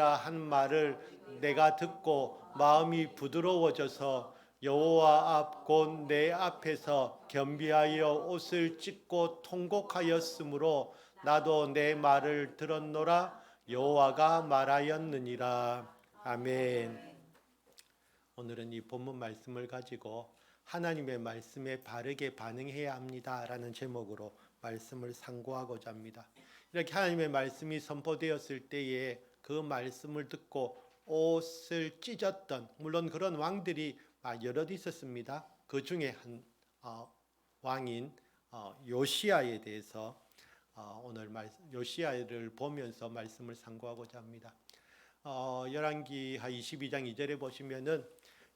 한 말을 내가 듣고 마음이 부드러워져서 여호와 앞 곧 내 앞에서 겸비하여 옷을 찢고 통곡하였으므로 나도 내 말을 들었노라. 여호와가 말하였느니라. 아멘. 오늘은 이 본문 말씀을 가지고 하나님의 말씀에 바르게 반응해야 합니다라는 제목으로 말씀을 상고하고자 합니다. 이렇게 하나님의 말씀이 선포되었을 때에 그 말씀을 듣고 옷을 찢었던, 물론 그런 왕들이 여럿 있었습니다. 그 중에 한 왕인 요시야에 대해서 오늘 요시야를 보면서 말씀을 상고하고자 합니다. 열왕기하 22장 2절에 보시면은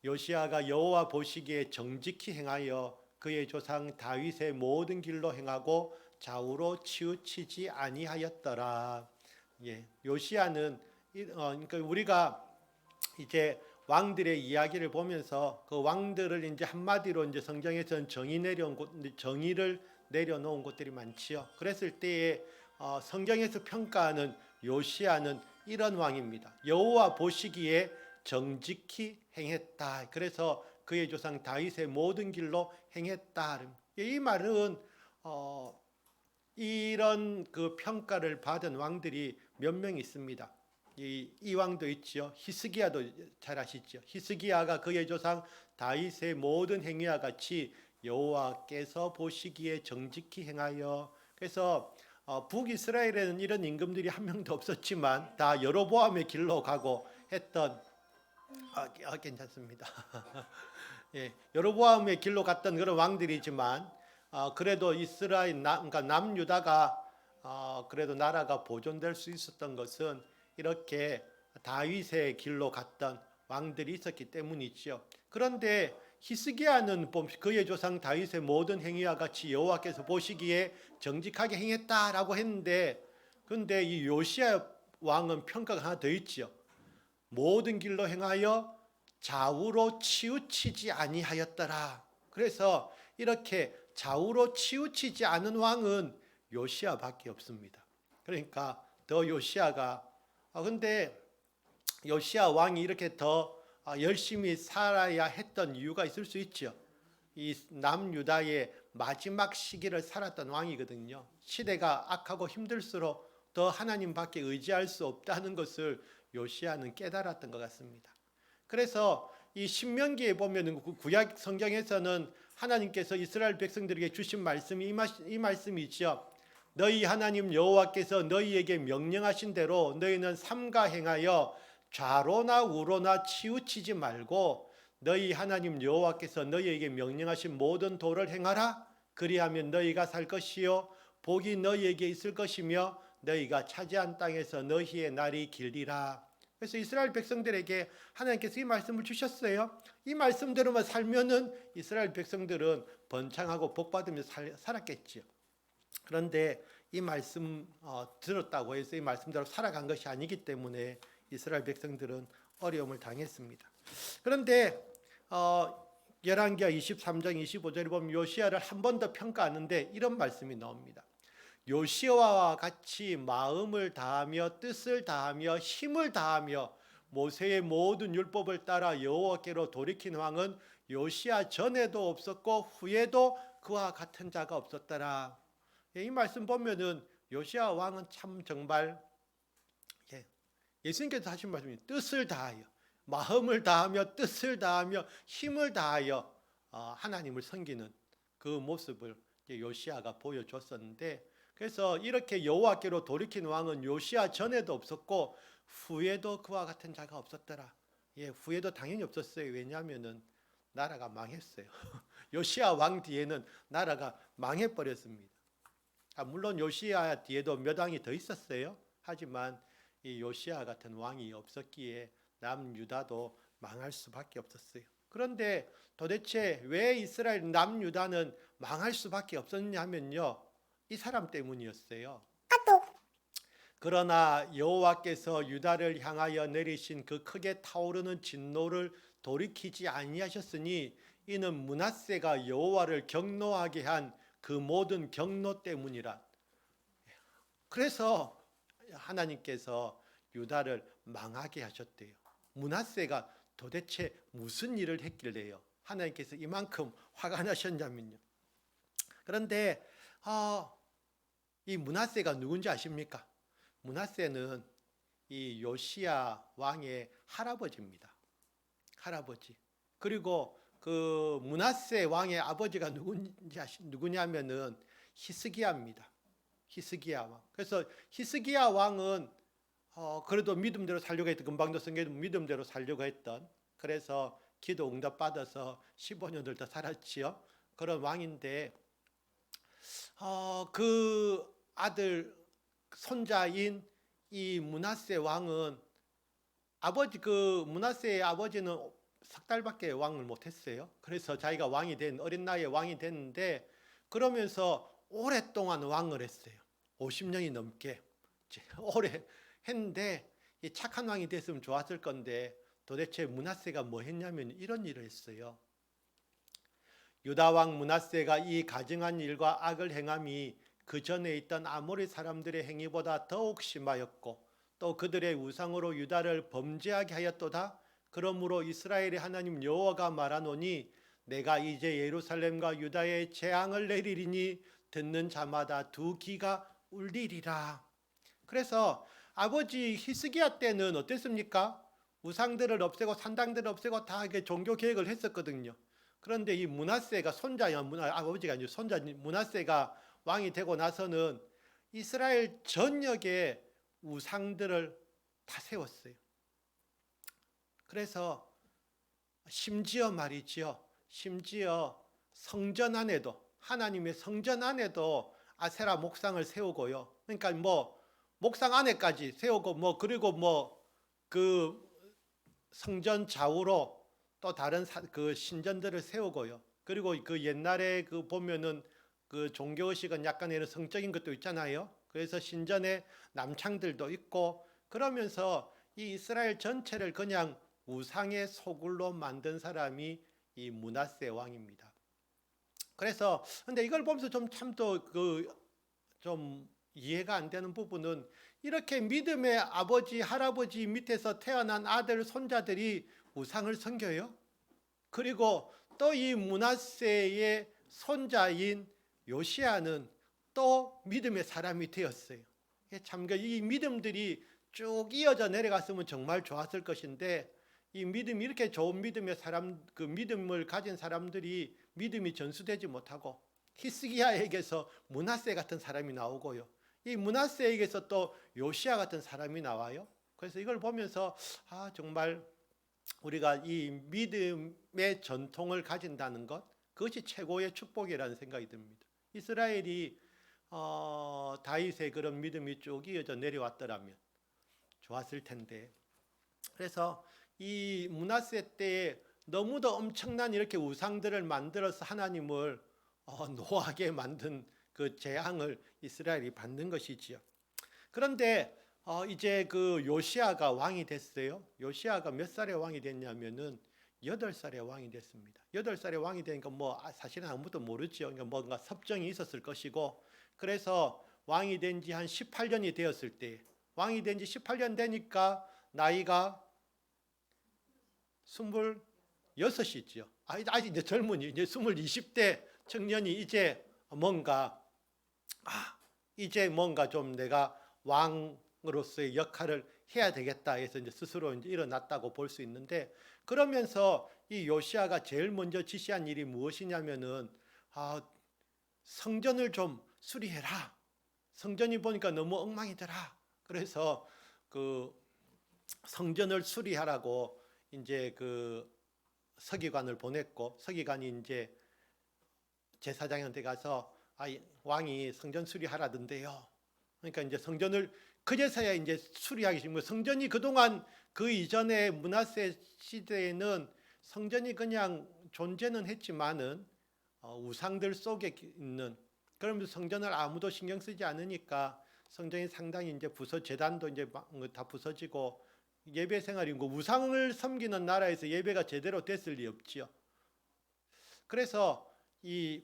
요시야가 여호와 보시기에 정직히 행하여 그의 조상 다윗의 모든 길로 행하고 좌우로 치우치지 아니하였더라. 요시야는 그러니까 우리가 이제 왕들의 이야기를 보면서 그 왕들을 이제 한마디로 이제 성경에서는 정의를 내려놓은 곳들이 많지요. 그랬을 때에 성경에서 평가하는 요시야는 이런 왕입니다. 여호와 보시기에 정직히 행했다. 그래서 그의 조상 다윗의 모든 길로 행했다. 이 말은 이런 그 평가를 받은 왕들이 몇 명 있습니다. 이 왕도 있죠. 히스기야도 잘 아시죠. 히스기야가 그의 조상 다윗의 모든 행위와 같이 여호와께서 보시기에 정직히 행하여, 그래서 북이스라엘에는 이런 임금들이 한 명도 없었지만 다 여로보암의 길로 가고 했던 괜찮습니다. 여로보암의 길로 갔던 그런 왕들이지만 그래도 이스라엘 그러니까 남유다가 그래도 나라가 보존될 수 있었던 것은 이렇게 다윗의 길로 갔던 왕들이 있었기 때문이죠. 그런데 히스기야는 그의 조상 다윗의 모든 행위와 같이 여호와께서 보시기에 정직하게 행했다라고 했는데, 그런데 이 요시야 왕은 평가가 하나 더 있죠. 모든 길로 행하여 좌우로 치우치지 아니하였더라. 그래서 이렇게 좌우로 치우치지 않은 왕은 요시야밖에 없습니다. 그러니까 더 요시야가 근데 요시야 왕이 이렇게 더 열심히 살아야 했던 이유가 있을 수 있죠. 이 남유다의 마지막 시기를 살았던 왕이거든요. 시대가 악하고 힘들수록 더 하나님밖에 의지할 수 없다는 것을 요시야는 깨달았던 것 같습니다. 그래서 이 신명기에 보면 구약 성경에서는 하나님께서 이스라엘 백성들에게 주신 말씀이 이 말씀이죠. 너희 하나님 여호와께서 너희에게 명령하신 대로 너희는 삼가 행하여 좌로나 우로나 치우치지 말고 너희 하나님 여호와께서 너희에게 명령하신 모든 도를 행하라. 그리하면 너희가 살 것이요 복이 너희에게 있을 것이며 너희가 차지한 땅에서 너희의 날이 길리라. 그래서 이스라엘 백성들에게 하나님께서 이 말씀을 주셨어요. 이 말씀대로만 살면은 이스라엘 백성들은 번창하고 복받으며 살았겠지요. 그런데 이 말씀 들었다고 해서 이 말씀대로 살아간 것이 아니기 때문에 이스라엘 백성들은 어려움을 당했습니다. 그런데 열왕기하 23장 25절에 보면 요시야를 한 번 더 평가하는데 이런 말씀이 나옵니다. 요시야와 같이 마음을 다하며 뜻을 다하며 힘을 다하며 모세의 모든 율법을 따라 여호와께로 돌이킨 왕은 요시야 전에도 없었고 후에도 그와 같은 자가 없었더라. 이 말씀 보면은 요시야 왕은 참 정말 예수님께서 하신 말씀이 뜻을 다하여 마음을 다하며 뜻을 다하며 힘을 다하여 하나님을 섬기는 그 모습을 요시야가 보여줬었는데, 그래서 이렇게 여호와께로 돌이킨 왕은 요시야 전에도 없었고 후에도 그와 같은 자가 없었더라. 후에도 당연히 없었어요. 왜냐하면은 나라가 망했어요. 요시야 왕 뒤에는 나라가 망해버렸습니다. 물론 요시야 뒤에도 몇 왕이 더 있었어요. 하지만 이 요시야 같은 왕이 없었기에 남유다도 망할 수밖에 없었어요. 그런데 도대체 왜 이스라엘 남유다는 망할 수밖에 없었냐 하면요, 이 사람 때문이었어요. 그러나 여호와께서 유다를 향하여 내리신 그 크게 타오르는 진노를 돌이키지 아니하셨으니 이는 므낫세가 여호와를 경노하게 한 그 모든 경노 때문이라. 그래서 하나님께서 유다를 망하게 하셨대요. 므낫세가 도대체 무슨 일을 했길래요? 하나님께서 이만큼 화가 나셨냐면요. 그런데 이 므낫세가 누군지 아십니까? 므낫세는 이 요시야 왕의 할아버지입니다. 할아버지. 그리고 그 므낫세 왕의 아버지가 누구냐면은 히스기야입니다. 히스기야 왕. 그래서 히스기야 왕은 그래도 믿음대로 살려고 했던, 금방도 성경에 믿음대로 살려고 했던, 그래서 기도 응답 받아서 15년을 더 살았지요. 그런 왕인데 그 아들 손자인 이 므낫세 왕은 그 므낫세의 아버지는 석 달밖에 왕을 못했어요. 그래서 자기가 어린 나이에 왕이 됐는데, 그러면서 오랫동안 왕을 했어요. 50년이 넘게 오래 했는데, 이 착한 왕이 됐으면 좋았을 건데 도대체 므낫세가 뭐 했냐면 이런 일을 했어요. 유다 왕 므낫세가 이 가증한 일과 악을 행함이 그 전에 있던 아모리 사람들의 행위보다 더욱 심하였고, 또 그들의 우상으로 유다를 범죄하게 하였도다. 그러므로 이스라엘의 하나님 여호와가 말하노니 내가 이제 예루살렘과 유다에 재앙을 내리리니 듣는 자마다 두 귀가 울리리라. 그래서 아버지 히스기야 때는 어땠습니까? 우상들을 없애고 산당들을 없애고 다 종교 개혁을 했었거든요. 그런데 이 므낫세가 아버지가 아니고 손자 므낫세가 왕이 되고 나서는 이스라엘 전역에 우상들을 다 세웠어요. 그래서 심지어 성전 안에도, 하나님의 성전 안에도 아세라 목상을 세우고요. 그러니까 목상 안에까지 세우고 그리고 그 성전 좌우로 또 다른 그 신전들을 세우고요. 그리고 그 옛날에 보면은 그 종교의식은 약간 이런 성적인 것도 있잖아요. 그래서 신전에 남창들도 있고, 그러면서 이 이스라엘 전체를 그냥 우상의 소굴로 만든 사람이 이 므낫세 왕입니다. 그래서 근데 이걸 보면서 좀 이해가 안 되는 부분은, 이렇게 믿음의 아버지 할아버지 밑에서 태어난 아들 손자들이 우상을 섬겨요. 그리고 또 이 므낫세의 손자인 요시야는 또 믿음의 사람이 되었어요. 참 이 믿음들이 쭉 이어져 내려갔으면 정말 좋았을 것인데, 이 믿음이 이렇게 좋은 믿음의 사람, 그 믿음을 가진 사람들이 믿음이 전수되지 못하고, 히스기야에게서 므낫세 같은 사람이 나오고요. 이 므낫세에게서 또 요시야 같은 사람이 나와요. 그래서 이걸 보면서 정말 우리가 이 믿음의 전통을 가진다는 것, 그것이 최고의 축복이라는 생각이 듭니다. 이스라엘이 다윗의 그런 믿음이 쭉 이어져 내려왔더라면 좋았을 텐데, 그래서 이 므낫세 때에 너무도 엄청난 이렇게 우상들을 만들어서 하나님을 노하게 만든 그 재앙을 이스라엘이 받는 것이지요. 그런데 이제 그 요시야가 왕이 됐어요. 요시야가 몇 살에 왕이 됐냐면은 8살에 왕이 됐습니다. 8살에 왕이 되니까 사실은 아무도 모르죠. 그러니까 뭔가 섭정이 있었을 것이고, 그래서 왕이 된 지 한 18년이 되었을 때, 왕이 된 지 18년 되니까 나이가 26이죠. 아직 이제 젊은이, 이제 20대 청년이 이제 뭔가 좀 내가 왕으로서의 역할을 해야 되겠다 해서 이제 스스로 이제 일어났다고 볼 수 있는데, 그러면서 이 요시야가 제일 먼저 지시한 일이 무엇이냐면은 성전을 좀 수리해라. 성전이 보니까 너무 엉망이더라. 그래서 그 성전을 수리하라고 이제 그 서기관을 보냈고, 서기관이 이제 제사장한테 가서 왕이 성전 수리하라던데요. 그러니까 이제 성전을 그제서야 이제 수리하기 시작한 거예요. 성전이 그동안 그 이전에 므낫세 시대에는 성전이 그냥 존재는 했지만은 우상들 속에 있는, 그러면서 성전을 아무도 신경 쓰지 않으니까 성전이 상당히 이제 재단도 이제 다 부서지고, 예배 생활이 우상을 섬기는 나라에서 예배가 제대로 됐을 리 없지요. 그래서 이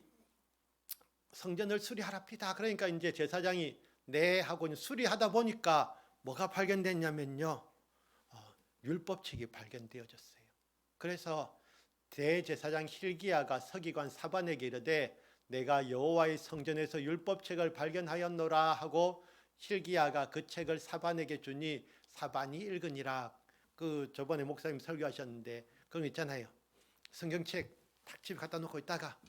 성전을 수리하랍니다. 그러니까 이제 제사장이 네 하고 수리하다 보니까 뭐가 발견됐냐면요, 율법책이 발견되어졌어요. 그래서 대제사장 hil기야가 서기관 사반에게 이르되 내가 여호와의 성전에서 율법책을 발견하였노라 하고 hil기야가 그 책을 사반에게 주니 사반이 읽으니라. 그 저번에 목사님 설교하셨는데 그런 거 있잖아요. 성경책 탁 집에 갖다 놓고 있다가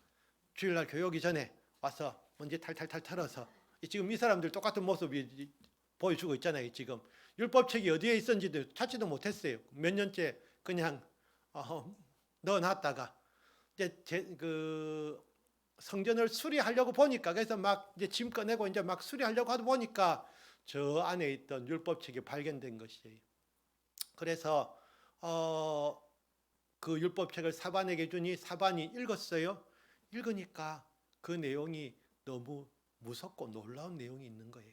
주일날 교회 오기 전에 와서 먼지 탈탈탈 털어서 지금 이 사람들 똑같은 모습이 보여주고 있잖아요. 지금 율법책이 어디에 있었는지도 찾지도 못했어요. 몇 년째 그냥 넣어놨다가 이제 그 성전을 수리하려고 보니까, 그래서 막 이제 짐 꺼내고 이제 막 수리하려고 하다 보니까 저 안에 있던 율법책이 발견된 것이에요. 그래서 그 율법책을 사반에게 주니 사반이 읽었어요. 읽으니까 그 내용이 너무 무섭고 놀라운 내용이 있는 거예요.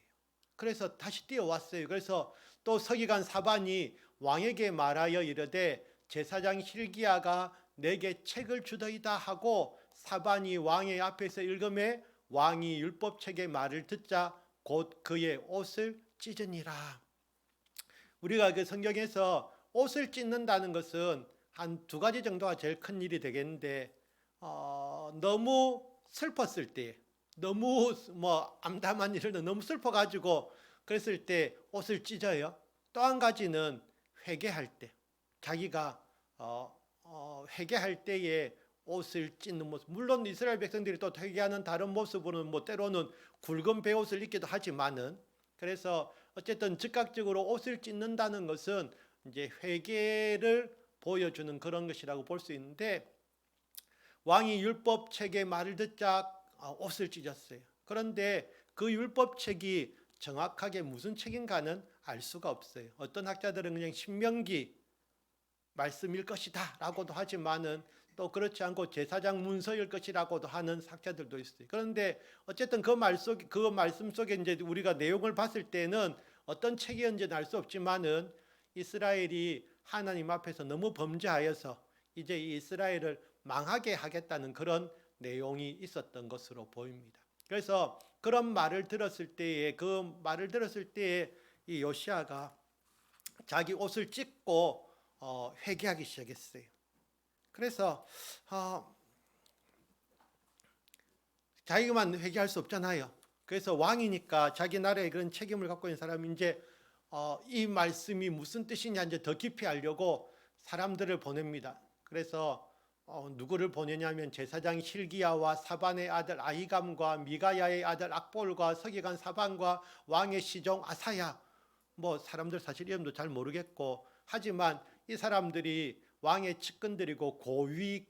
그래서 다시 뛰어왔어요. 그래서 또 서기관 사반이 왕에게 말하여 이르되 제사장 hil기야가 내게 책을 주더이다 하고 사반이 왕의 앞에서 읽음에 왕이 율법책의 말을 듣자 곧 그의 옷을 찢으니라. 우리가 그 성경에서 옷을 찢는다는 것은 한 두 가지 정도가 제일 큰 일이 되겠는데, 너무 슬펐을 때, 너무 암담한 일을 너무 슬퍼가지고 그랬을 때 옷을 찢어요. 또 한 가지는 회개할 때, 자기가 회개할 때에 옷을 찢는 모습. 물론 이스라엘 백성들이 또 회개하는 다른 모습으로는 때로는 굵은 베옷을 입기도 하지만은, 그래서 어쨌든 즉각적으로 옷을 찢는다는 것은 이제 회개를 보여주는 그런 것이라고 볼 수 있는데, 왕이 율법책의 말을 듣자 옷을 찢었어요. 그런데 그 율법책이 정확하게 무슨 책인가는 알 수가 없어요. 어떤 학자들은 그냥 신명기 말씀일 것이다 라고도 하지만은 또 그렇지 않고 제사장 문서일 것이라고도 하는 학자들도 있어요. 그런데 어쨌든 그 말씀 속에 이제 우리가 내용을 봤을 때는 어떤 책이었는지는 알 수 없지만은 이스라엘이 하나님 앞에서 너무 범죄하여서 이제 이스라엘을 망하게 하겠다는 그런 내용이 있었던 것으로 보입니다. 그래서 그런 말을 들었을 때에 이 요시야가 자기 옷을 찢고 회개하기 시작했어요. 그래서 자기만 회개할 수 없잖아요. 그래서 왕이니까 자기 나라의 그런 책임을 갖고 있는 사람이 이제 이 말씀이 무슨 뜻이냐 이제 더 깊이 알려고 사람들을 보냅니다. 그래서 누구를 보내냐면 제사장 hil기야와 사반의 아들 아히감과 미가야의 아들 악볼과 서기관 사반과 왕의 시종 아사야, 사람들 사실 이름도 잘 모르겠고, 하지만 이 사람들이 왕의 측근들이고 고위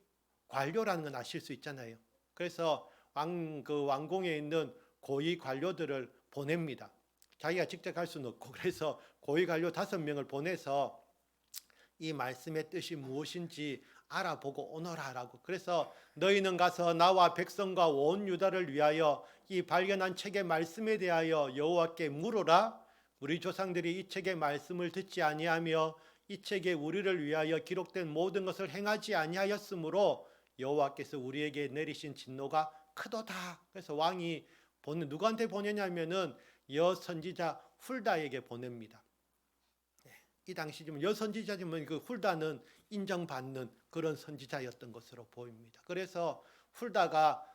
관료라는 건 아실 수 있잖아요. 그래서 왕궁에 있는 고위 관료들을 보냅니다. 자기가 직접 갈 수는 없고, 그래서 고위 관료 5명을 보내서 이 말씀의 뜻이 무엇인지 알아보고 오너라라고. 그래서 너희는 가서 나와 백성과 온 유다를 위하여 이 발견한 책의 말씀에 대하여 여호와께 물으라. 우리 조상들이 이 책의 말씀을 듣지 아니하며 이 책에 우리를 위하여 기록된 모든 것을 행하지 아니하였으므로 여호와께서 우리에게 내리신 진노가 크도다. 그래서 왕이 누구한테 보내냐면은 여선지자 훌다에게 보냅니다. 이 당시지만 여선지자지만 그 훌다는 인정받는 그런 선지자였던 것으로 보입니다. 그래서 훌다가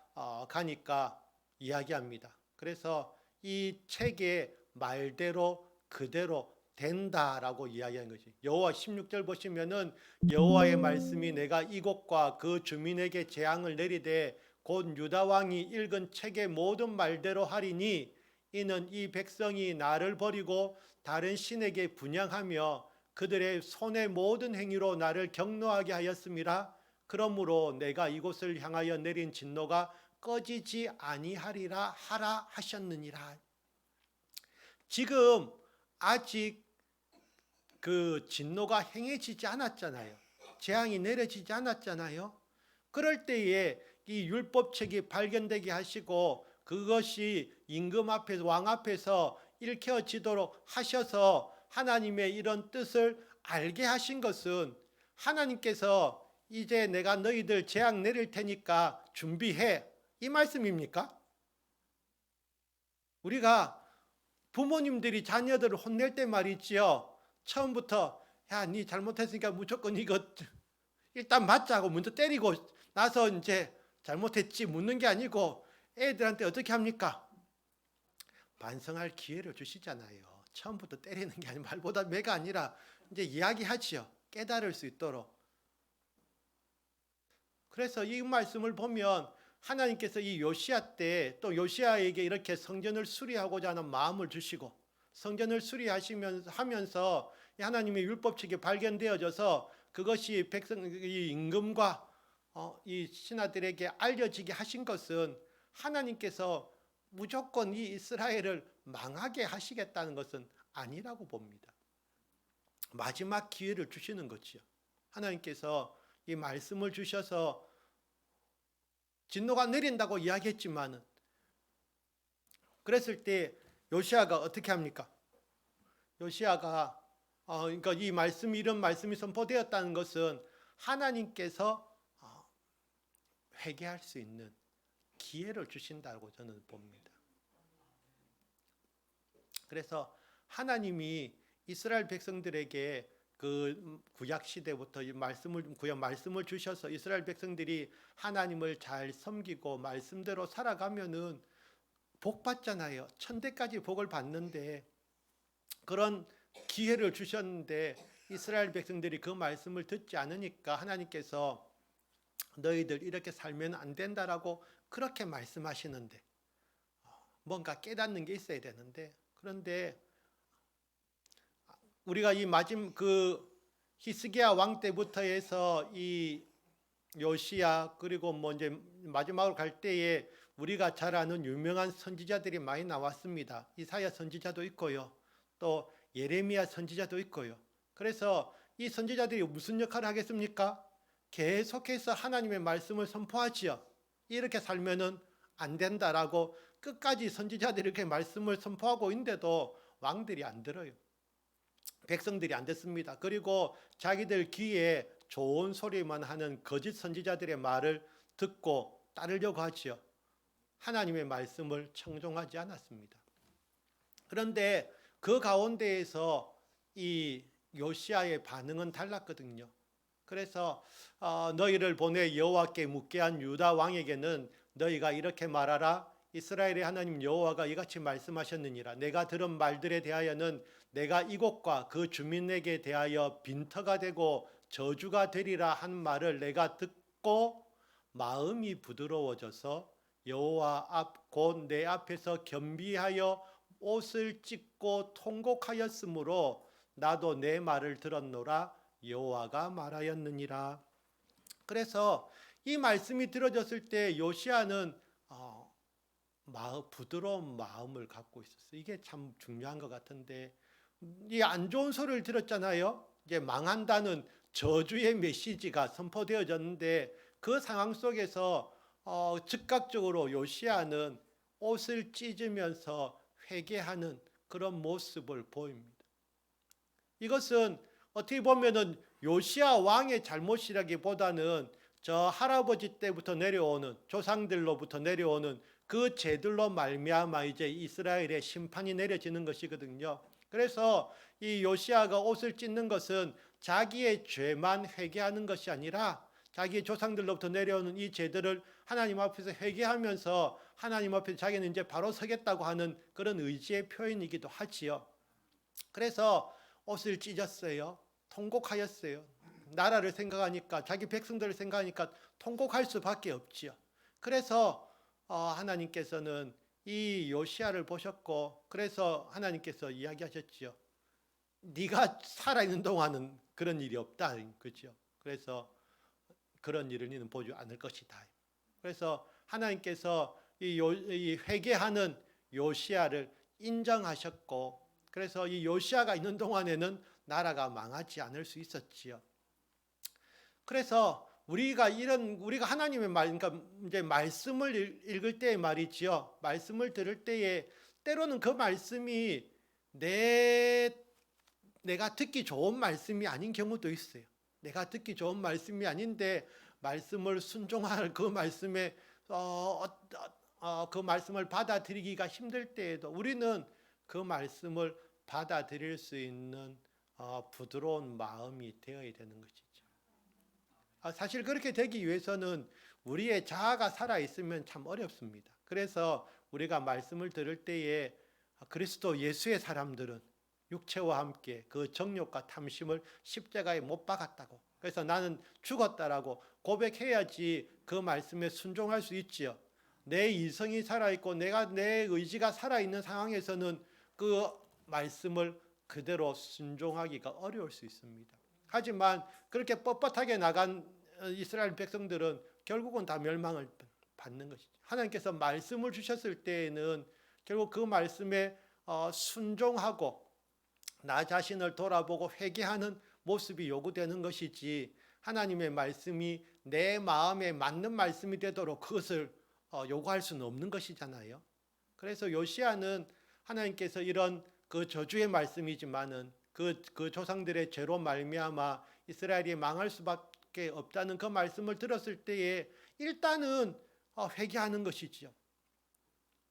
가니까 이야기합니다. 그래서 이 책의 말대로 그대로 된다라고 이야기한 것이, 여호와 16절 보시면은 여호와의 말씀이 내가 이곳과 그 주민에게 재앙을 내리되 곧 유다 왕이 읽은 책의 모든 말대로 하리니 이는 이 백성이 나를 버리고 다른 신에게 분향하며 그들의 손의 모든 행위로 나를 경노하게 하였음이라. 그러므로 내가 이곳을 향하여 내린 진노가 꺼지지 아니하리라 하라 하셨느니라. 지금 아직 그 진노가 행해지지 않았잖아요. 재앙이 내려지지 않았잖아요. 그럴 때에 이 율법책이 발견되게 하시고 그것이 임금 앞에서, 왕 앞에서 읽혀지도록 하셔서 하나님의 이런 뜻을 알게 하신 것은, 하나님께서 이제 내가 너희들 재앙 내릴 테니까 준비해, 이 말씀입니까? 우리가 부모님들이 자녀들을 혼낼 때 말이지요. 처음부터 야, 네 잘못했으니까 무조건 이거 일단 맞자고 먼저 때리고 나서 이제 잘못했지 묻는 게 아니고 애들한테 어떻게 합니까? 반성할 기회를 주시잖아요. 처음부터 때리는 게 아니라 말보다 매가 아니라 이제 이야기하지요. 깨달을 수 있도록. 그래서 이 말씀을 보면 하나님께서 이 요시야 때 또 요시야에게 이렇게 성전을 수리하고자 하는 마음을 주시고 성전을 수리하시면서 하나님의 율법책이 발견되어져서 그것이 백성의 임금과 이 신하들에게 알려지게 하신 것은 하나님께서 무조건 이 이스라엘을 망하게 하시겠다는 것은 아니라고 봅니다. 마지막 기회를 주시는 거지요. 하나님께서 이 말씀을 주셔서 진노가 내린다고 이야기했지만은 그랬을 때 요시야가 어떻게 합니까? 요시야가 그러니까 이 말씀이 이런 말씀이 선포되었다는 것은 하나님께서 회개할 수 있는 기회를 주신다고 저는 봅니다. 그래서 하나님이 이스라엘 백성들에게 그 구약 시대부터 말씀을 주셔서 이스라엘 백성들이 하나님을 잘 섬기고 말씀대로 살아가면은 복 받잖아요. 천대까지 복을 받는데 그런 기회를 주셨는데 이스라엘 백성들이 그 말씀을 듣지 않으니까 하나님께서 너희들 이렇게 살면 안 된다라고 그렇게 말씀하시는데 뭔가 깨닫는 게 있어야 되는데 그런데 우리가 이 히스기야 왕 때부터 해서 이 요시야 그리고 뭐 이제 마지막으로 갈 때에 우리가 잘 아는 유명한 선지자들이 많이 나왔습니다. 이사야 선지자도 있고요. 또 예레미야 선지자도 있고요. 그래서 이 선지자들이 무슨 역할을 하겠습니까? 계속해서 하나님의 말씀을 선포하지요. 이렇게 살면은 안 된다라고 끝까지 선지자들이 이렇게 말씀을 선포하고 있는데도 왕들이 안 들어요. 백성들이 안 듣습니다. 그리고 자기들 귀에 좋은 소리만 하는 거짓 선지자들의 말을 듣고 따르려고 하지요. 하나님의 말씀을 청종하지 않았습니다. 그런데 그 가운데에서 이 요시야의 반응은 달랐거든요. 그래서 너희를 보내 여호와께 묻게 한 유다 왕에게는 너희가 이렇게 말하라. 이스라엘의 하나님 여호와가 이같이 말씀하셨느니라. 내가 들은 말들에 대하여는 내가 이곳과 그 주민에게 대하여 빈터가 되고 저주가 되리라 한 말을 내가 듣고 마음이 부드러워져서 여호와 앞 곧 내 앞에서 겸비하여 옷을 찢고 통곡하였으므로 나도 내 말을 들었노라. 여호와가 말하였느니라. 그래서 이 말씀이 들어졌을 때 요시야는 부드러운 마음을 갖고 있었어요. 이게 참 중요한 것 같은데 이 안 좋은 소리를 들었잖아요. 이제 망한다는 저주의 메시지가 선포되어졌는데 그 상황 속에서 즉각적으로 요시야는 옷을 찢으면서 회개하는 그런 모습을 보입니다. 이것은 어떻게 보면은 요시야 왕의 잘못이라기보다는 저 할아버지 때부터 내려오는 조상들로부터 내려오는 그 죄들로 말미암아 이제 이스라엘의 심판이 내려지는 것이거든요. 그래서 이 요시야가 옷을 찢는 것은 자기의 죄만 회개하는 것이 아니라 자기의 조상들로부터 내려오는 이 죄들을 하나님 앞에서 회개하면서 하나님 앞에 자기는 이제 바로 서겠다고 하는 그런 의지의 표현이기도 하지요. 그래서 옷을 찢었어요. 통곡하였어요. 나라를 생각하니까 자기 백성들을 생각하니까 통곡할 수밖에 없지요. 그래서 하나님께서는 이 요시야를 보셨고 그래서 하나님께서 이야기하셨지요. 네가 살아있는 동안은 그런 일이 없다. 그렇죠? 그래서 그런 일을 너는 보지 않을 것이다. 그래서 하나님께서 이 회개하는 요시야를 인정하셨고 그래서 이 요시야가 있는 동안에는 나라가 망하지 않을 수 있었지요. 그래서 우리가 하나님의 그러니까 이제 말씀을 읽을 때 말이지요. 말씀을 들을 때에 때로는 그 말씀이 내가 듣기 좋은 말씀이 아닌 경우도 있어요. 내가 듣기 좋은 말씀이 아닌데 말씀을 순종할 그 말씀에 그 말씀을 받아들이기가 힘들 때에도 우리는 그 말씀을 받아들일 수 있는 부드러운 마음이 되어야 되는 것이죠. 사실 그렇게 되기 위해서는 우리의 자아가 살아있으면 참 어렵습니다. 그래서 우리가 말씀을 들을 때에 그리스도 예수의 사람들은 육체와 함께 그 정욕과 탐심을 십자가에 못 박았다고, 그래서 나는 죽었다라고 고백해야지 그 말씀에 순종할 수 있지요. 내 이성이 살아있고 내 의지가 살아있는 상황에서는 그 말씀을 그대로 순종하기가 어려울 수 있습니다. 하지만 그렇게 뻣뻣하게 나간 이스라엘 백성들은 결국은 다 멸망을 받는 것이죠. 하나님께서 말씀을 주셨을 때에는 결국 그 말씀에 순종하고 나 자신을 돌아보고 회개하는 모습이 요구되는 것이지, 하나님의 말씀이 내 마음에 맞는 말씀이 되도록 그것을 요구할 수는 없는 것이잖아요. 그래서 요시야는 하나님께서 이런 그 저주의 말씀이지만은 그 조상들의 죄로 말미암아 이스라엘이 망할 수밖에 없다는 그 말씀을 들었을 때에 일단은 회개하는 것이지요.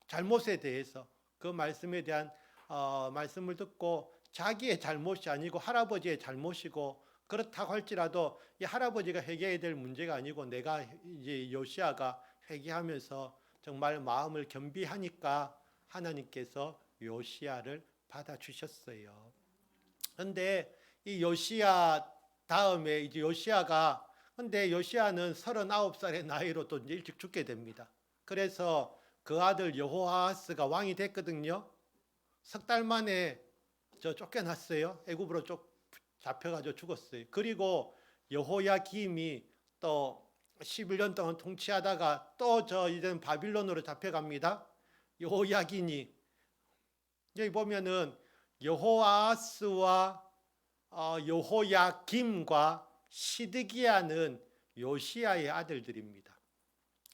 잘못에 대해서 그 말씀에 대한 말씀을 듣고 자기의 잘못이 아니고 할아버지의 잘못이고, 그렇다고 할지라도 이 할아버지가 회개해야 될 문제가 아니고 내가 이제 요시야가 회개하면서 정말 마음을 겸비하니까 하나님께서 요시야를 받아주셨어요. 그런데 이 요시야 다음에 이제 근데 요시야는 39살의 나이로 또 일찍 죽게 됩니다. 그래서 그 아들 여호아하스가 왕이 됐거든요. 석 달 만에 쫓겨났어요. 애굽으로 잡혀가지고 죽었어요. 그리고 여호야김이 또 11년 동안 통치하다가 또 이제는 바빌론으로 잡혀갑니다. 여호야긴이, 여기 보면은 여호아하스와 여호야김과 시드기야는 요시야의 아들들입니다.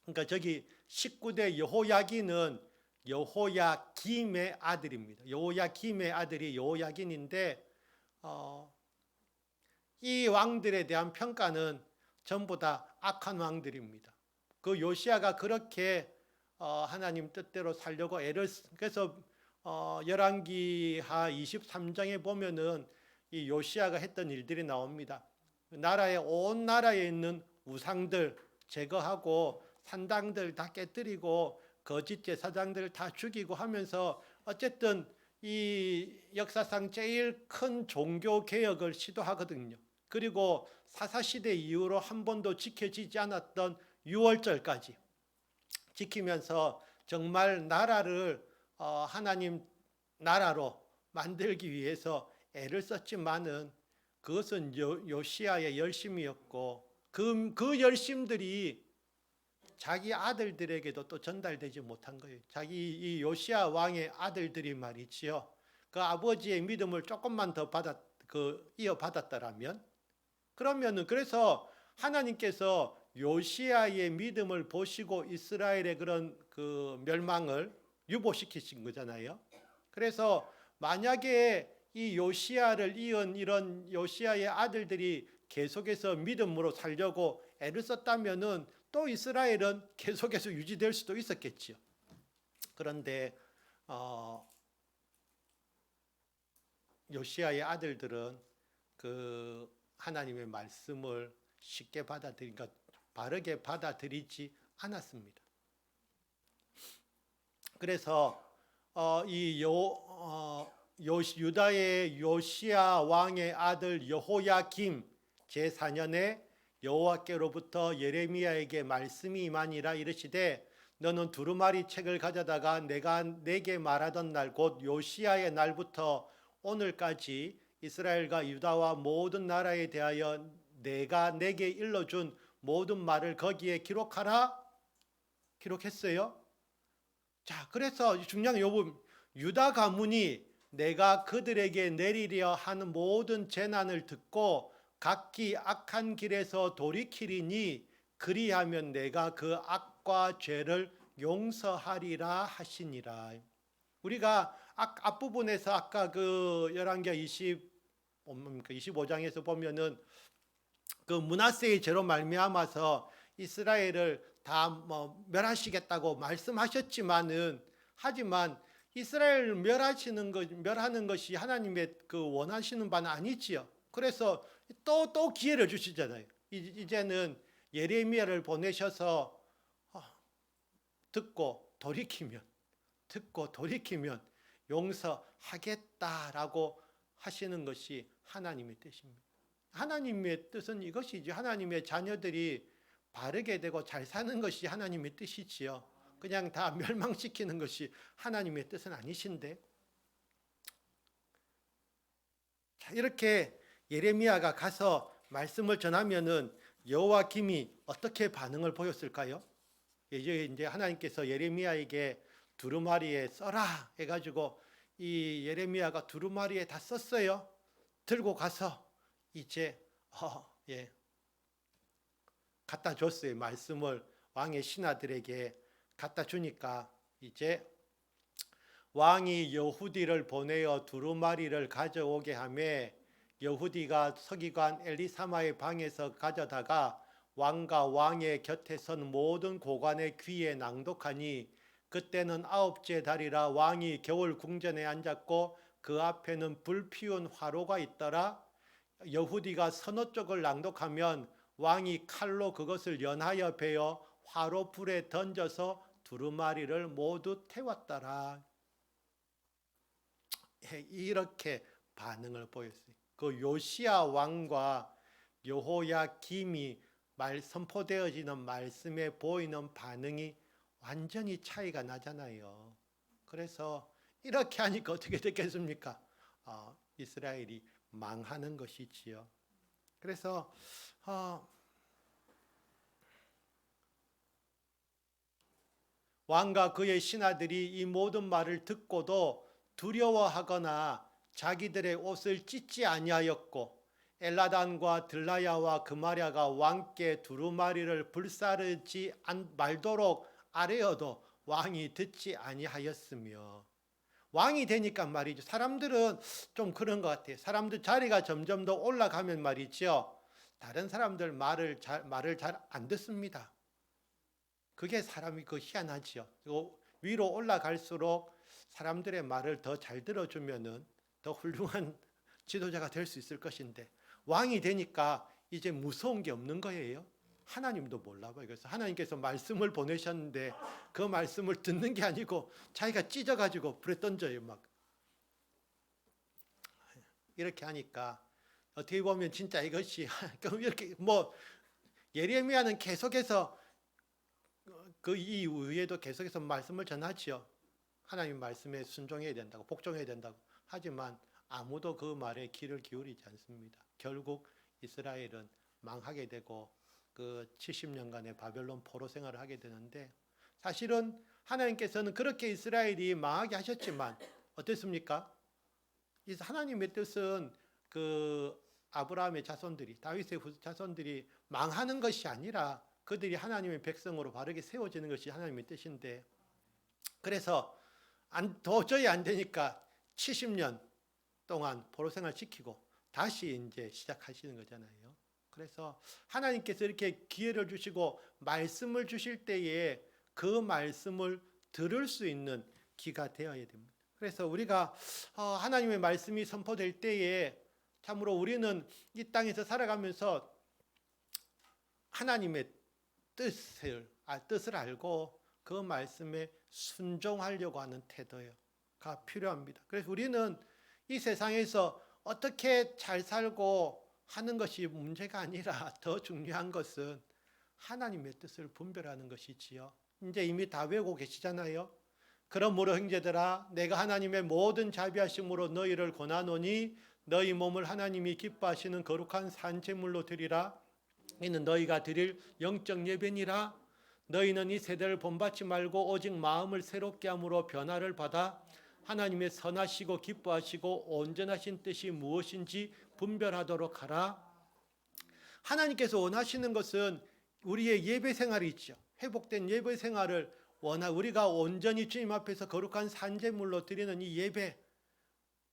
그러니까 저기 19대 여호야긴은 여호야김의 아들입니다. 여호야김의 아들이 여호야긴인데 이 왕들에 대한 평가는 전부 다 악한 왕들입니다. 그 요시야가 그렇게 하나님 뜻대로 살려고 그래서 열왕기하 23장에 보면은 이 요시야가 했던 일들이 나옵니다. 온 나라에 있는 우상들 제거하고 산당들 다 깨뜨리고 거짓 제사장들 다 죽이고 하면서 어쨌든 이 역사상 제일 큰 종교 개혁을 시도하거든요. 그리고 사사시대 이후로 한 번도 지켜지지 않았던 유월절까지 지키면서 정말 나라를 하나님 나라로 만들기 위해서 애를 썼지만은 그것은 요시야의 열심이었고 그 열심들이 자기 아들들에게도 또 전달되지 못한 거예요. 이 요시야 왕의 아들들이 말이지요. 그 아버지의 믿음을 조금만 더 이어받았더라면, 그러면은 그래서 하나님께서 요시야의 믿음을 보시고 이스라엘의 그런 그 멸망을 유보시키신 거잖아요. 그래서 만약에 이 요시야를 이은 이런 요시야의 아들들이 계속해서 믿음으로 살려고 애를 썼다면은 또 이스라엘은 계속해서 유지될 수도 있었겠지요. 그런데 요시야의 아들들은 그 하나님의 말씀을 쉽게 받아들이니까 바르게 받아들이지 않았습니다. 그래서 유다의 요시야 왕의 아들 여호야김 제4년에 여호와께로부터 예레미야에게 말씀이 임하니라. 이르시되 너는 두루마리 책을 가져다가 내가 내게 말하던 날 곧 요시야의 날부터 오늘까지 이스라엘과 유다와 모든 나라에 대하여 내가 내게 일러준 모든 말을 거기에 기록하라. 기록했어요. 자, 그래서 중요한 요 유다 가문이 내가 그들에게 내리려 하는 모든 재난을 듣고 각기 악한 길에서 돌이키리니 그리하면 내가 그 악과 죄를 용서하리라 하시니라. 우리가 앞부분에서 아까 그 열왕기 25장에서 보면은 그 므낫세의 죄로 말미암아서 이스라엘을 다 멸하시겠다고 말씀하셨지만은, 하지만 이스라엘을 멸하는 것이 하나님의 그 원하시는 바는 아니지요. 그래서 또 기회를 주시잖아요. 이제는 예레미야를 보내셔서 듣고 돌이키면 용서하겠다라고 하시는 것이 하나님의 뜻입니다. 하나님의 뜻은 이것이죠. 하나님의 자녀들이 바르게 되고 잘 사는 것이 하나님의 뜻이지요. 그냥 다 멸망시키는 것이 하나님의 뜻은 아니신데. 자, 이렇게 예레미야가 가서 말씀을 전하면은 여호와김이 어떻게 반응을 보였을까요? 이제 하나님께서 예레미야에게 두루마리에 써라 해가지고 이 예레미야가 두루마리에 다 썼어요. 들고 가서 이제 갖다 줬어요. 말씀을 왕의 신하들에게 갖다 주니까 이제 왕이 여후디를 보내어 두루마리를 가져오게 하며 여후디가 서기관 엘리사마의 방에서 가져다가 왕과 왕의 곁에 선 모든 고관의 귀에 낭독하니 그때는 9째 달이라 왕이 겨울 궁전에 앉았고 그 앞에는 불 피운 화로가 있더라. 여후디가 서너 쪽을 낭독하면 왕이 칼로 그것을 연하여 베어 화로 불에 던져서 두루마리를 모두 태웠더라. 이렇게 반응을 보였어요. 그 요시야 왕과 여호야김이 선포되어지는 말씀에 보이는 반응이 완전히 차이가 나잖아요. 그래서 이렇게 하니까 어떻게 됐겠습니까? 이스라엘이 망하는 것이지요. 그래서 왕과 그의 신하들이 이 모든 말을 듣고도 두려워하거나 자기들의 옷을 찢지 아니하였고 엘라단과 들라야와 그마랴가 왕께 두루마리를 불사르지 말도록 아뢰어도 왕이 듣지 아니하였으며, 왕이 되니까 말이죠. 사람들은 좀 그런 것 같아요. 사람들 자리가 점점 더 올라가면 말이죠. 다른 사람들 말을 잘 안 듣습니다. 그게 사람이 희한하지요. 위로 올라갈수록 사람들의 말을 더 잘 들어주면은 더 훌륭한 지도자가 될 수 있을 것인데, 왕이 되니까 이제 무서운 게 없는 거예요. 하나님도 몰라봐요. 그래서 하나님께서 말씀을 보내셨는데 그 말씀을 듣는 게 아니고 자기가 찢어가지고 불에 던져요. 막 이렇게 하니까 어떻게 보면 진짜 이것이 이렇게 예레미야는 계속해서 그 이후에도 계속해서 말씀을 전하지요. 하나님 말씀에 순종해야 된다고, 복종해야 된다고. 하지만 아무도 그 말에 귀를 기울이지 않습니다. 결국 이스라엘은 망하게 되고 그 70년간의 바벨론 포로 생활을 하게 되는데, 사실은 하나님께서는 그렇게 이스라엘이 망하게 하셨지만 어땠습니까? 하나님의 뜻은 그 아브라함의 자손들이, 다윗의 자손들이 망하는 것이 아니라 그들이 하나님의 백성으로 바르게 세워지는 것이 하나님의 뜻인데, 그래서 도저히 안 되니까 70년 동안 포로 생활 시키고 다시 이제 시작하시는 거잖아요. 그래서 하나님께서 이렇게 기회를 주시고 말씀을 주실 때에 그 말씀을 들을 수 있는 귀가 되어야 됩니다. 그래서 우리가 하나님의 말씀이 선포될 때에 참으로 우리는 이 땅에서 살아가면서 하나님의 뜻을 알고 그 말씀에 순종하려고 하는 태도가 필요합니다. 그래서 우리는 이 세상에서 어떻게 잘 살고 하는 것이 문제가 아니라 더 중요한 것은 하나님의 뜻을 분별하는 것이지요. 이제 이미 다 외우고 계시잖아요. 그러므로 형제들아, 내가 하나님의 모든 자비하심으로 너희를 권하노니 너희 몸을 하나님이 기뻐하시는 거룩한 산제물로 드리라. 이는 너희가 드릴 영적 예배니라. 너희는 이 세대를 본받지 말고 오직 마음을 새롭게 함으로 변화를 받아 하나님의 선하시고 기뻐하시고 온전하신 뜻이 무엇인지 분별하도록 하라. 하나님께서 원하시는 것은 우리의 예배 생활이죠. 회복된 예배 생활을 우리가 온전히 주님 앞에서 거룩한 산제물로 드리는 이 예배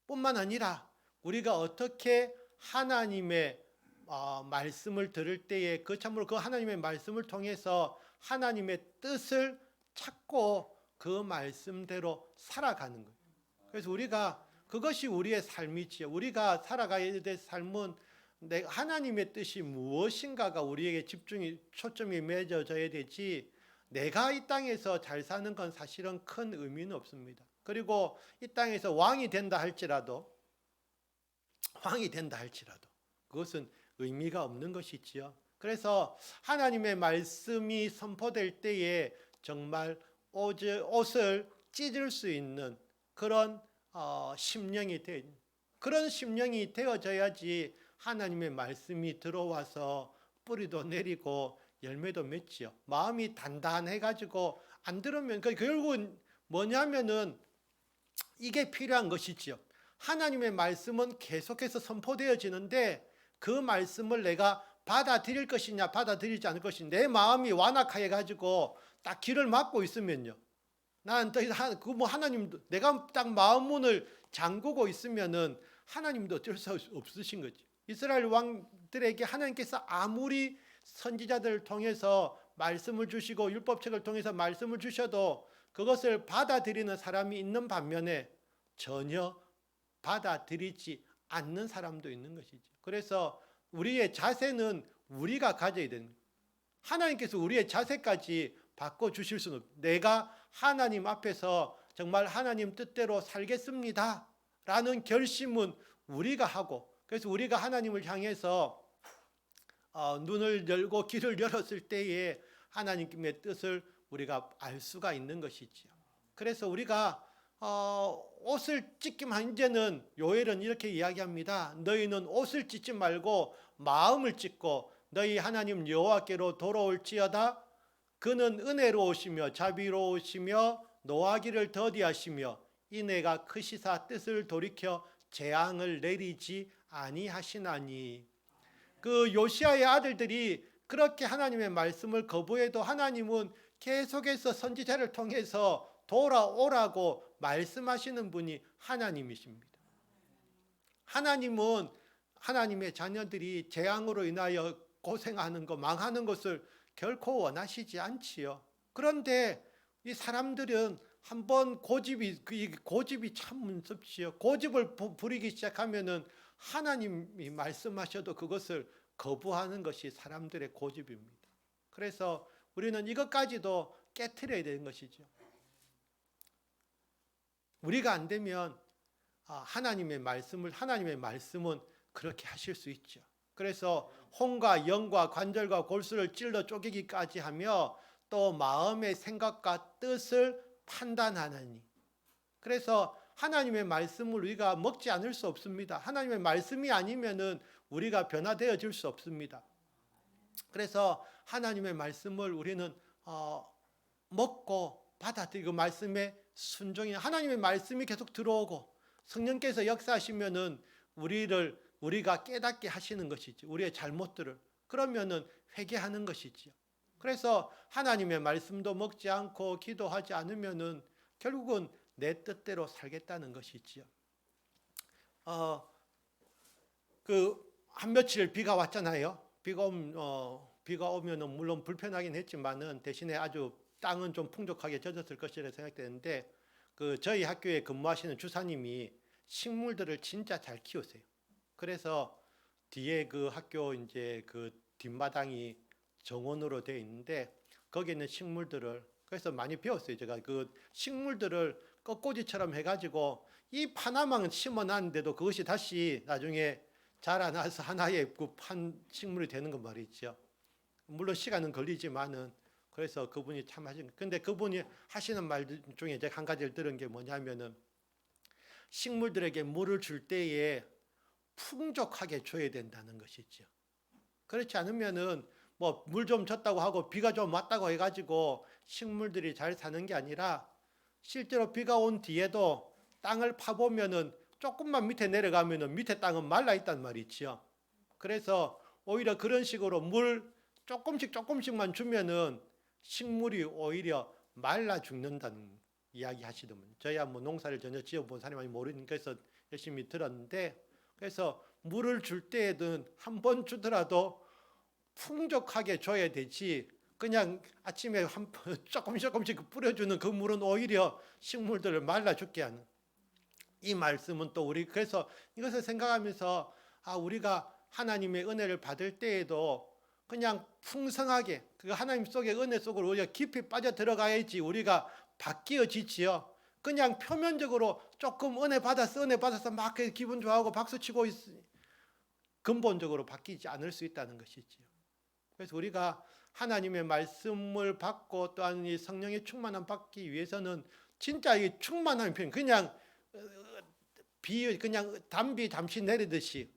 뿐만 아니라 우리가 어떻게 하나님의 말씀을 들을 때에 참으로 그 하나님의 말씀을 통해서 하나님의 뜻을 찾고 그 말씀대로 살아가는 거예요. 그래서 우리가 그것이 우리의 삶이지요. 우리가 살아가야 될 삶은 하나님의 뜻이 무엇인가가 우리에게 초점이 맺어져야 되지, 내가 이 땅에서 잘 사는 건 사실은 큰 의미는 없습니다. 그리고 이 땅에서 왕이 된다 할지라도 그것은 의미가 없는 것이지요. 그래서 하나님의 말씀이 선포될 때에 정말 옷을 찢을 수 있는 그런 그런 심령이 되어져야지 하나님의 말씀이 들어와서 뿌리도 내리고 열매도 맺지요. 마음이 단단해가지고 안 들으면 결국은 뭐냐면은 이게 필요한 것이지요. 하나님의 말씀은 계속해서 선포되어지는데 그 말씀을 내가 받아들일 것이냐 받아들이지 않을 것이냐, 내 마음이 완악해 가지고 딱 귀를 막고 있으면요, 난 하나님도 내가 딱 마음 문을 잠그고 있으면은 하나님도 어쩔 수 없으신 거지. 이스라엘 왕들에게 하나님께서 아무리 선지자들을 통해서 말씀을 주시고 율법책을 통해서 말씀을 주셔도 그것을 받아들이는 사람이 있는 반면에 전혀 받아들이지 않는 사람도 있는 것이죠. 그래서 우리의 자세는 우리가 가져야 되는 거예요. 하나님께서 우리의 자세까지 바꿔주실 수는 없어요. 내가 하나님 앞에서 정말 하나님 뜻대로 살겠습니다 라는 결심은 우리가 하고, 그래서 우리가 하나님을 향해서 눈을 열고 귀를 열었을 때에 하나님의 뜻을 우리가 알 수가 있는 것이지요. 그래서 우리가 옷을 찢기만, 이제는 요엘은 이렇게 이야기합니다. 너희는 옷을 찢지 말고 마음을 찢고 너희 하나님 여호와께로 돌아올지어다. 그는 은혜로우시며 자비로우시며 노하기를 더디하시며 인애가 크시사 뜻을 돌이켜 재앙을 내리지 아니하시나니. 그 요시아의 아들들이 그렇게 하나님의 말씀을 거부해도 하나님은 계속해서 선지자를 통해서 돌아오라고 말씀하시는 분이 하나님이십니다. 하나님은 하나님의 자녀들이 재앙으로 인하여 고생하는 것, 망하는 것을 결코 원하시지 않지요. 그런데 이 사람들은 한번 고집이 참 무섭지요. 고집을 부리기 시작하면은 하나님이 말씀하셔도 그것을 거부하는 것이 사람들의 고집입니다. 그래서 우리는 이것까지도 깨트려야 되는 것이죠. 우리가 안 되면 하나님의 말씀은 그렇게 하실 수 있죠. 그래서 혼과 영과 관절과 골수를 찔러 쪼개기까지 하며 또 마음의 생각과 뜻을 판단하나니. 그래서 하나님의 말씀을 우리가 먹지 않을 수 없습니다. 하나님의 말씀이 아니면은 우리가 변화되어질 수 없습니다. 그래서 하나님의 말씀을 우리는 먹고 받아들이고 말씀에 순종해, 하나님의 말씀이 계속 들어오고 성령께서 역사하시면은 우리가 깨닫게 하시는 것이지, 우리의 잘못들을. 그러면은 회개하는 것이지요. 그래서 하나님의 말씀도 먹지 않고 기도하지 않으면은 결국은 내 뜻대로 살겠다는 것이지요. 한 며칠 비가 왔잖아요. 비가 오면은 물론 불편하긴 했지만은 대신에 아주 땅은 좀 풍족하게 젖었을 것이라 생각되는데, 저희 학교에 근무하시는 주사님이 식물들을 진짜 잘 키우세요. 그래서 뒤에 그 학교 이제 그 뒷마당이 정원으로 되어 있는데 거기에 있는 식물들을, 그래서 많이 배웠어요. 제가 그 식물들을 꺾꽂이처럼 해가지고 잎 하나만 심어놨는데도 그것이 다시 나중에 자라나서 하나의 그 판 식물이 되는 거 말이죠. 물론 시간은 걸리지만은, 그래서 그분이 참 근데 그분이 하시는 말 중에 제가 한 가지를 들은 게 뭐냐면은, 식물들에게 물을 줄 때에 풍족하게 줘야 된다는 것이죠. 그렇지 않으면은 뭐 물 좀 줬다고 하고 비가 좀 왔다고 해가지고 식물들이 잘 사는 게 아니라, 실제로 비가 온 뒤에도 땅을 파보면은 조금만 밑에 내려가면은 밑에 땅은 말라 있단 말이지요. 그래서 오히려 그런 식으로 물 조금씩만 주면은 식물이 오히려 말라 죽는다는 이야기 하시더군요. 저희야 뭐 농사를 전혀 지어본 사람이 모르니까 해서 열심히 들었는데, 그래서 물을 줄 때에는 한 번 주더라도 풍족하게 줘야 되지, 그냥 아침에 조금씩 뿌려주는 그 물은 오히려 식물들을 말라 죽게 하는 이 말씀은 또 우리 그래서 이것을 생각하면서 우리가 하나님의 은혜를 받을 때에도 그냥 풍성하게 그 하나님 속의 은혜 속으로 우리가 깊이 빠져 들어가야지 우리가 바뀌어지지요. 그냥 표면적으로 조금 은혜 받았어 막 기분 좋아하고 박수치고 근본적으로 바뀌지 않을 수 있다는 것이지요. 그래서 우리가 하나님의 말씀을 받고 또한 이 성령의 충만함 받기 위해서는 진짜 이 충만함의 표현 그냥 담비 잠시 내리듯이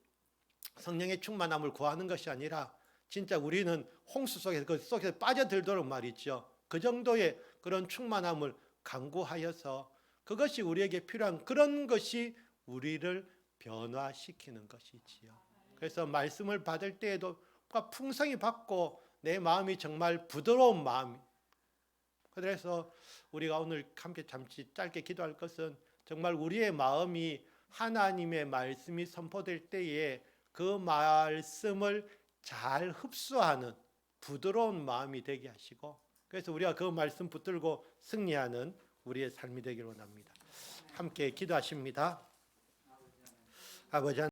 성령의 충만함을 구하는 것이 아니라 진짜 우리는 홍수 속에서 그 속에서 빠져들도록 말이죠. 그 정도의 그런 충만함을 간구하여서 그것이 우리에게 필요한 그런 것이 우리를 변화시키는 것이지요. 그래서 말씀을 받을 때에도 풍성히 받고 내 마음이 정말 부드러운 마음. 그래서 우리가 오늘 함께 잠시 짧게 기도할 것은 정말 우리의 마음이 하나님의 말씀이 선포될 때에 그 말씀을 잘 흡수하는 부드러운 마음이 되게 하시고 그래서 우리가 그 말씀 붙들고 승리하는 우리의 삶이 되기를 원합니다. 함께 기도하십니다. 아버지